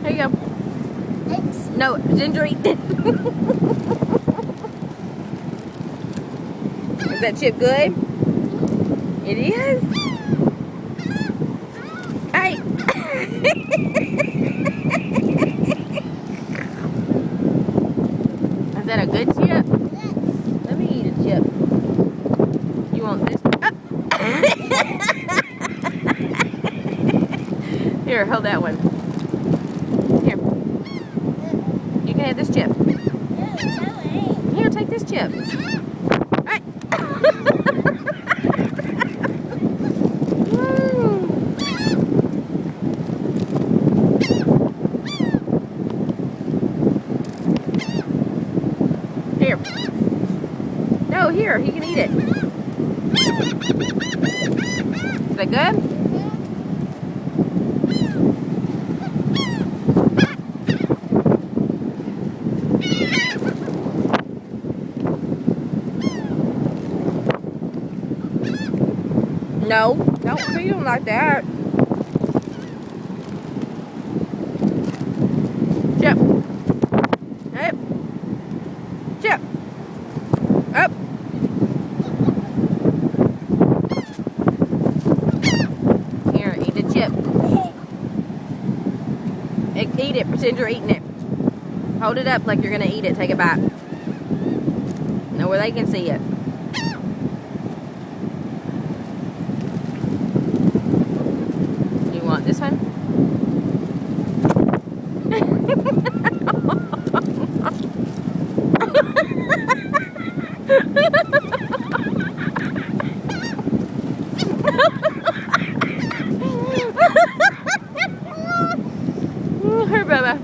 Here you go. Thanks. No, Ginger, eat it. Is that chip good? It is? Hey! Is that a good chip? Yes. Let me eat a chip. You want this? Here, hold that one. Here. You can have this chip. Here, take this chip. Hey. Here. No, here, he can eat it. Is that good? No, don't feed him like that. Chip. Up. Chip. Up. Here, eat the chip. Eat it. Pretend you're eating it. Hold it up like you're going to eat it. Take a bite. Now where they can see it. You want this one? Here, Bubba.